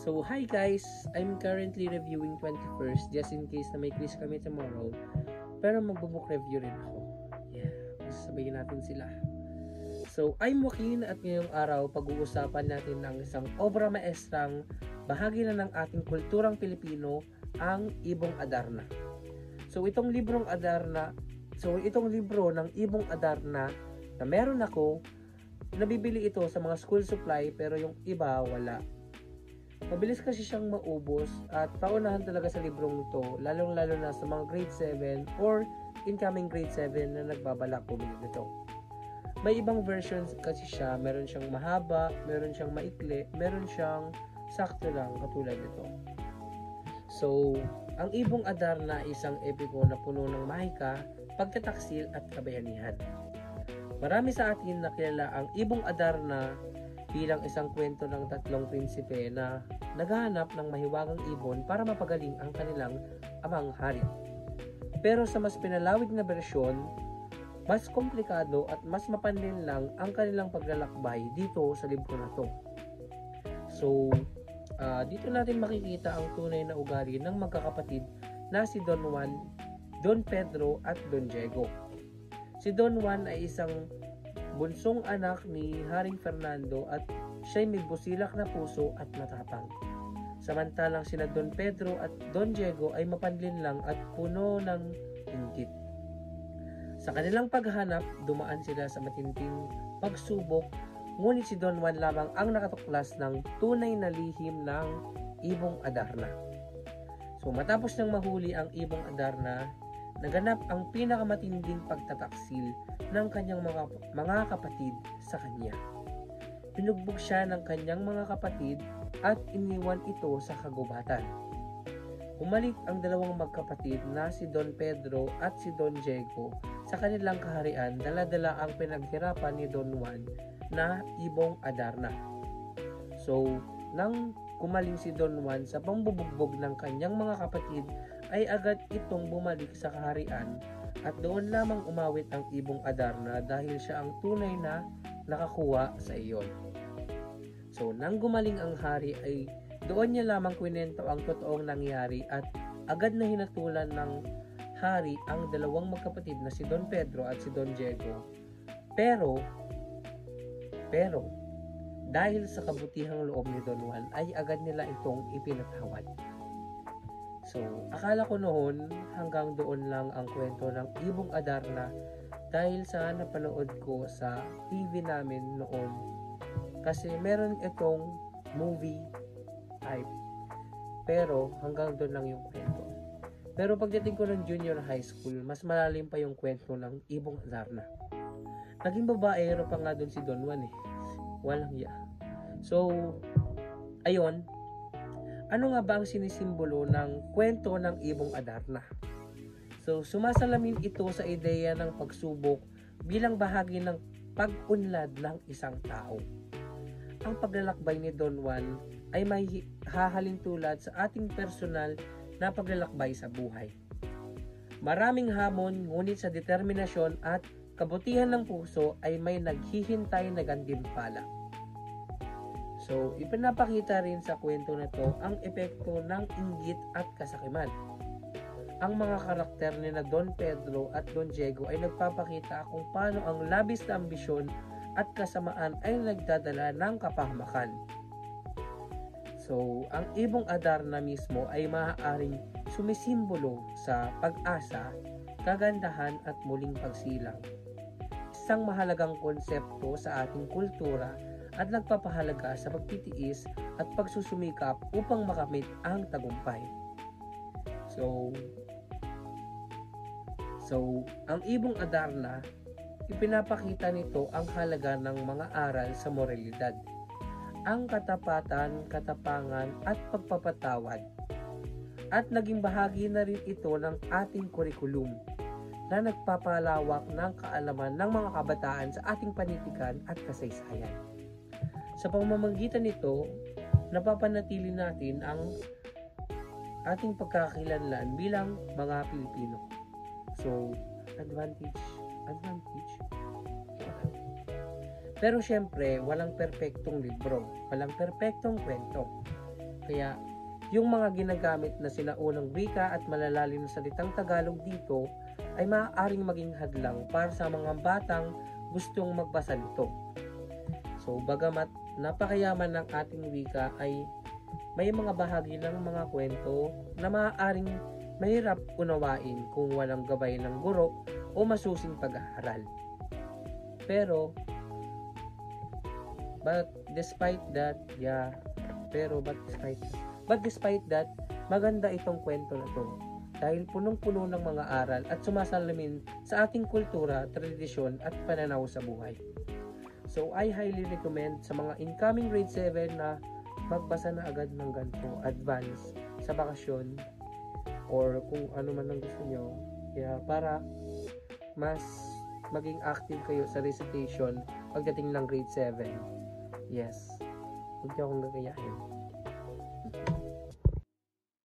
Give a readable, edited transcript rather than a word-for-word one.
So, hi guys! I'm currently reviewing 21st just in case na may quiz kami tomorrow. Pero magbo-book review rin ako. Yeah, sasabayin natin sila. So, I'm Joaquin at ngayong araw pag-uusapan natin ng isang obra maestrang bahagi na ng ating kulturang Pilipino, ang Ibong Adarna. So, itong libro ng Ibong Adarna na meron ako, nabibili ito sa mga school supply pero yung iba wala. Mabilis kasi siyang maubos at paunahan talaga sa librong ito, lalong-lalo na sa mga grade 7 or incoming grade 7 na nagbabalak bumili nito. May ibang versions kasi siya, meron siyang mahaba, meron siyang maikli, meron siyang sakto lang katulad nito. So, ang Ibong Adarna ay isang epiko na puno ng mahika, pagtataksil at kabayanihan. Marami sa atin nakilala ang Ibong Adarna bilang isang kwento ng tatlong prinsipe na naghahanap ng mahiwagang ibon para mapagaling ang kanilang amang hari. Pero sa mas pinalawig na bersyon, mas komplikado at mas mapanlin lang ang kanilang paglalakbay dito sa libro na to. So, dito natin makikita ang tunay na ugali ng magkakapatid na si Don Juan, Don Pedro at Don Diego. Si Don Juan ay isang bunsong anak ni Haring Fernando at siya'y may busilak na puso at matapang. Samantalang sina Don Pedro at Don Diego ay mapanlin lang at puno ng inggit. Sa kanilang paghanap, dumaan sila sa matinding pagsubok, ngunit si Don Juan lamang ang nakatuklas ng tunay na lihim ng Ibong Adarna. So matapos nang mahuli ang Ibong Adarna, naganap ang pinakamatinding pagtataksil ng kanyang mga kapatid sa kanya. Pinugbog siya ng kanyang mga kapatid at iniwan ito sa kagubatan. Umalik ang dalawang magkapatid na si Don Pedro at si Don Diego sa kanilang kaharian, dala-dala ang pinaghirapan ni Don Juan na Ibong Adarna. So, nang gumaling si Don Juan sa pambubugbog ng kanyang mga kapatid, ay agad itong bumalik sa kaharian at doon lamang umawit ang Ibong Adarna dahil siya ang tunay na nakakuha sa iyon. So, nang gumaling ang hari ay doon niya lamang kwento ang totoong nangyari at agad na hinatulan ng hari ang dalawang magkapatid na si Don Pedro at si Don Diego. Pero, dahil sa kabutihang loob ni Don Juan ay agad nila itong ipinatawad. So, akala ko noon hanggang doon lang ang kwento ng Ibong Adarna dahil sa napanood ko sa TV namin noon. Kasi meron itong movie type. Pero hanggang doon lang yung kwento. Pero pagdating ko ng junior high school, mas malalim pa yung kwento ng Ibong Adarna. Naging babaero pa nga doon si Don Juan eh. Walang iya. So, ayun. Ano nga ba ang sinisimbolo ng kwento ng Ibong Adarna? So, sumasalamin ito sa ideya ng pagsubok bilang bahagi ng pag-unlad ng isang tao. Ang paglalakbay ni Don Juan ay may hahalin tulad sa ating personal na paglalakbay sa buhay. Maraming hamon, ngunit sa determinasyon at kabutihan ng puso ay may naghihintay na gantimpala. So, ipinapakita rin sa kwento na to ang epekto ng inggit at kasakiman. Ang mga karakter ni na Don Pedro at Don Diego ay nagpapakita kung paano ang labis na ambisyon at kasamaan ay nagdadala ng kapahamakan. So, ang Ibong Adarna mismo ay maaaring sumisimbolo sa pag-asa, kagandahan at muling pagsilang. Isang mahalagang konsepto sa ating kultura at nagpapahalaga sa pagtitiis at pagsusumikap upang makamit ang tagumpay. So, ang Ibong Adarna, ipinapakita nito ang halaga ng mga aral sa moralidad, ang katapatan, katapangan at pagpapatawad. At naging bahagi na rin ito ng ating kurikulum na nagpapalawak ng kaalaman ng mga kabataan sa ating panitikan at kasaysayan. Sa pamamagitan nito, napapanatili natin ang ating pagkakakilanlan bilang mga Pilipino. So, advantage. Pero syempre, walang perpektong libro, walang perpektong kwento. Kaya yung mga ginagamit na sinaunang wika at malalalim na salitang Tagalog dito ay maaaring maging hadlang para sa mga batang gustong magbasa nito. So, bagamat napakayaman ng ating wika ay may mga bahagi ng mga kwento na maaaring mahirap unawain kung walang gabay ng guro o masusing pag-aaral. But despite that, maganda itong kwento na to dahil punong-puno ng mga aral at sumasalamin sa ating kultura, tradisyon at pananaw sa buhay. So, I highly recommend sa mga incoming grade 7 na magbasa na agad ng ganito, advance, sa bakasyon, or kung ano man ang gusto nyo. Kaya para mas maging active kayo sa recitation pagdating ng grade 7. Yes. Huwag niyo akong gagayahin.